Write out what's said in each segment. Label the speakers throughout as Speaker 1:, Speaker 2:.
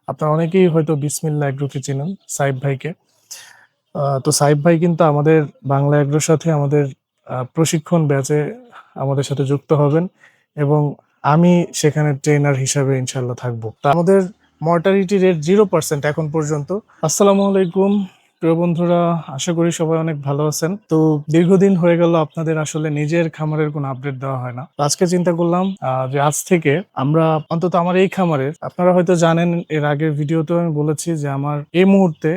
Speaker 1: আপনারা অনেকেই হয়তো বিসমিল্লাহ এগ্রোকে চেনেন, সাইব ভাইকে। তো সাইব ভাই কিন্তু আমাদের বাংলা এগ্রোর সাথে আমাদের প্রশিক্ষণ ব্যাচে আমাদের সাথে যুক্ত হবেন এবং আমি সেখানে ট্রেনার হিসাবে ইনশাআল্লাহ থাকবো। তা আমাদের মর্টালিটি রেট 0% এখন পর্যন্ত। আসসালামু আলাইকুম প্রিয় বন্ধুরা, আশা করি সবাই অনেক ভালো আছেন। তো দীর্ঘদিন হয়ে গেল আপনাদের আসলে নিজের খামারের কোনো আপডেট দেওয়া হয় না। তো আজকে চিন্তা করলাম যে আজ থেকে আমরা অন্তত আমার এই খামারের, আপনারা হয়তো জানেন এর আগের ভিডিওতেও আমি বলেছি যে আমার এই মুহূর্তে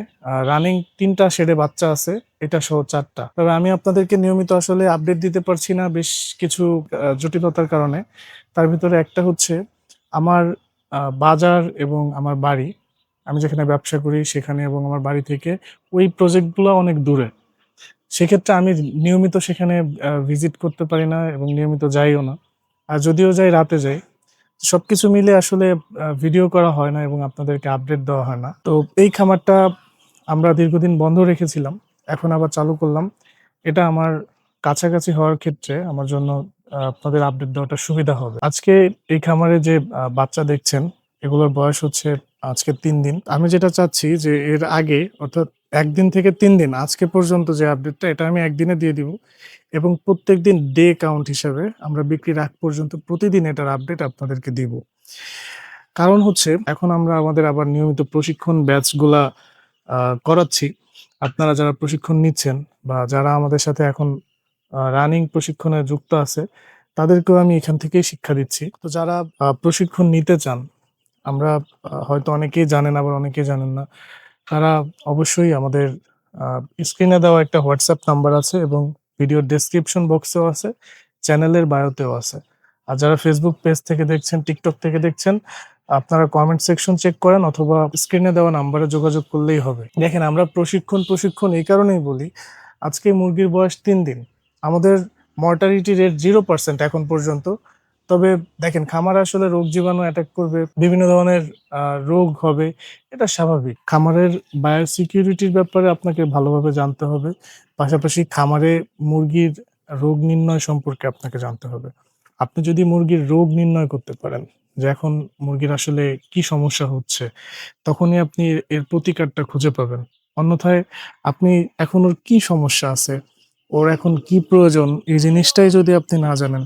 Speaker 1: রানিং 3টা শেডে বাচ্চা আছে, এটা সহ 4টা। তবে আমি আপনাদেরকে নিয়মিত আসলে আপডেট দিতে পারছি না বেশ কিছু জটিলতার কারণে। তার ভিতরে একটা হচ্ছে আমার বাজার এবং আমার বাড়ি, আমি যেখানে ব্যবসা করি সেখানে এবং আমার বাড়ি থেকে ওই প্রজেক্টগুলো অনেক দূরে। সেক্ষেত্রে আমি নিয়মিত সেখানে ভিজিট করতে পারি না এবং নিয়মিত যাইও না। আর যদিও যাই রাতে যাই। সবকিছু মিলে আসলে ভিডিও করা হয় না এবং আপনাদেরকে আপডেট দেওয়া হয় না। তো এই খামারটা আমরা দীর্ঘদিন বন্ধ রেখেছিলাম। এখন আবার চালু করলাম। এটা আমার কাছাকাছি হওয়ার ক্ষেত্রে আমার জন্য আপনাদের আপডেট দেওয়াটা সুবিধা হবে। আজকে এই খামারে যে বাচ্চা দেখছেন, এগুলোর বয়স হচ্ছে আজকে ৩ দিন। আমি যেটা চাচ্ছি যে এর আগে অর্থাৎ ১ দিন থেকে ৩ দিন আজকে পর্যন্ত যে আপডেটটা, এটা আমি একদিনে দিয়ে দিব এবং প্রত্যেকদিন ডে কাউন্ট হিসাবে আমরা বিক্রির আগ পর্যন্ত প্রতিদিন এটার আপডেট আপনাদেরকে দিব। কারণ হচ্ছে এখন আমরা আমাদের আবার নিয়মিত প্রশিক্ষণ ব্যাচগুলা করাচ্ছি। আপনারা যারা প্রশিক্ষণ নিচ্ছেন বা যারা আমাদের সাথে এখন রানিং প্রশিক্ষণে যুক্ত আছে, তাদেরকেও আমি এখান থেকেই শিক্ষা দিচ্ছি। তো যারা প্রশিক্ষণ নিতে চান, আমরা হয়তো অনেকেই জানেন আবার অনেকেই জানেন না। তারা অবশ্যই আমাদের স্ক্রিনে দেওয়া একটা হোয়াটসঅ্যাপ নাম্বার আছে এবং ভিডিওর ডেসক্রিপশন বক্সেও আছে, চ্যানেলের বায়োতেও আছে। আর যারা ফেসবুক পেজ থেকে দেখছেন, টিকটক থেকে দেখছেন, আপনারা কমেন্ট সেকশন চেক করেন অথবা স্ক্রিনে দেওয়া নাম্বারে যোগাযোগ করলেই হবে। দেখেন, আমরা প্রশিক্ষণ এই কারণেই বলি, আজকে মুরগির বয়স ৩ দিন। আমাদের মর্টালিটি রেট 0% এখন পর্যন্ত। তবে দেখেন, খামারে আসলে রোগ জীবাণু অ্যাটাক করবে, বিভিন্ন ধরনের রোগ হবে, এটা স্বাভাবিক। খামারের বায়োসিকিউরিটির ব্যাপারে আপনাকে ভালোভাবে জানতে হবে। পাশাপাশি খামারে মুরগির রোগ নির্ণয় সম্পর্কে আপনাকে জানতে হবে। আপনি যদি মুরগির রোগ নির্ণয় করতে পারেন যে এখন মুরগির আসলে কি সমস্যা হচ্ছে, তখনই আপনি এর প্রতিকারটা খুঁজে পাবেন। অন্যথায় আপনি এখন ওর কি সমস্যা আছে, ওর এখন কি প্রয়োজন, এই জিনিসটাই যদি আপনি না জানেন,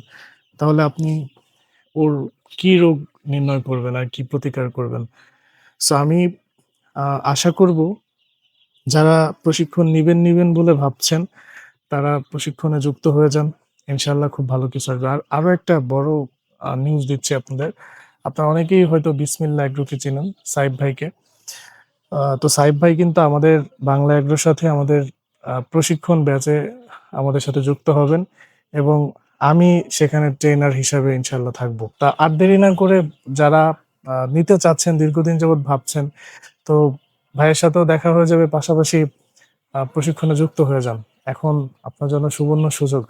Speaker 1: তাহলে আপনি ওর কি রোগ নির্ণয় করবেন আর কি প্রতিকার করবেন? সো আমি আশা করব যারা প্রশিক্ষণ নিবেন বলে ভাবছেন, তারা প্রশিক্ষণে যুক্ত হয়ে যান। ইনশাআল্লাহ খুব ভালো কিছু আসবে। আর আরো একটা বড় নিউজ দিচ্ছি আপনাদের। আপনারা অনেকেই হয়তো বিসমিল্লাহ এগ্রোকে চেনেন, সাইব ভাইকে। তো সাইব ভাই কিন্তু আমাদের বাংলা এগ্রোর সাথে আমাদের প্রশিক্ষণ ব্যাচে আমাদের সাথে যুক্ত হবেন এবং আমি সেখানে ট্রেনার হিসাবে ইনশাআল্লাহ থাকবো। তা আর দেরি না করে যারা নিতে চাচ্ছেন, দীর্ঘদিন যাবৎ ভাবছেন, তো ভাইয়ের সাথেও দেখা হয়ে যাবে, পাশাপাশি প্রশিক্ষণে যুক্ত হয়ে যান। এখন আপনার জন্য সুবর্ণ সুযোগ।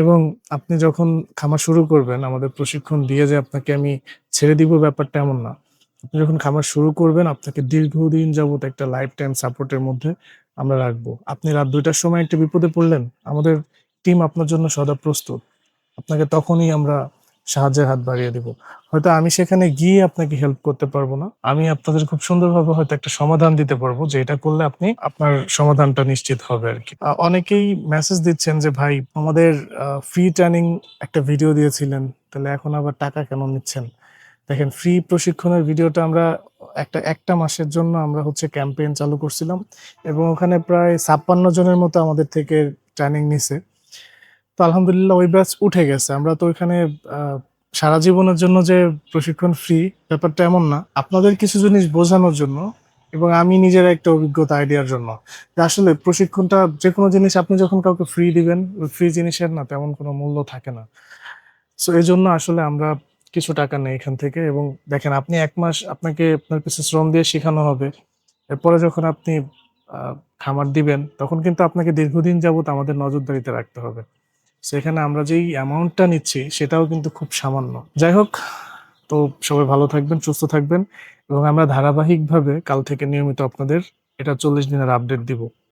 Speaker 1: এবং আপনি যখন খামার শুরু করবেন, আমাদের প্রশিক্ষণ দিয়ে যে আপনাকে আমি ছেড়ে দিব ব্যাপারটা এমন না। আপনি যখন খামার শুরু করবেন, আপনাকে দীর্ঘদিন যাবত একটা লাইফ টাইম সাপোর্টের মধ্যে আমরা রাখবো। আপনি রাত ২টার সময় একটা বিপদে পড়লেন, আমাদের টিম আপনার জন্য সদা প্রস্তুত। আপনাকে তখনই আমরা সাহায্যের হাত বাড়িয়ে দিব। হয়তো আমি সেখানে গিয়ে আপনাকে হেল্প করতে পারবো না। আমি আপনাদের খুব সুন্দরভাবে হয়তো একটা সমাধান দিতে পারবো যে এটা করলে আপনি আপনার সমাধানটা নিশ্চিত হবে আরকি। অনেকেই মেসেজ দিচ্ছেন যে, "ভাই, আমাদের ফ্রি ট্রেনিং একটা ভিডিও দিয়েছিলেন। তাহলে এখন আবার টাকা কেন নিচ্ছেন?" দেখেন, ফ্রি প্রশিক্ষণের ভিডিওটা আমরা একটা মাসের জন্য আমরা হচ্ছে ক্যাম্পেইন চালু করছিলাম এবং ওখানে প্রায় ৫৬ জনের মতো আমাদের থেকে ট্রেনিং নিছে। তো আলহামদুলিল্লাহ ওই ব্যাচ উঠে গেছে। আমরা তো ওইখানে আ সারা জীবনের জন্য যে প্রশিক্ষণ ফ্রি, ব্যাপারটা এমন না। আপনাদের কিছু জিনিস বোঝানোর জন্য এবং আমি নিজের একটা অভিজ্ঞতা আইডিয়ার জন্য। যে আসলে প্রশিক্ষণটা, যেকোনো জিনিস আপনি যখন কাউকে ফ্রি দিবেন, ওই ফ্রি জিনিসের না তেমন কোনো মূল্য থাকে না। সো এজন্য আসলে আমরা কিছু টাকা নেই এখান থেকে এবং দেখেন, আপনি ১ মাস আপনাকে আপনার কিছু শ্রম দিয়ে শিখানো হবে। এরপরে যখন আপনি আ খামার দিবেন, তখন কিন্তু আপনাকে দীর্ঘদিন যাবত আমাদের নজরদারিতে রাখতে হবে। সেখানে আমরা যেই অ্যামাউন্টটা নিচ্ছি সেটাও কিন্তু খুব সামান্য। যাই হোক, তো সবাই ভালো থাকবেন, সুস্থ থাকবেন এবং আমরা ধারাবাহিকভাবে কাল থেকে নিয়মিত আপনাদের এটা ৪০ দিনের আপডেট দিব।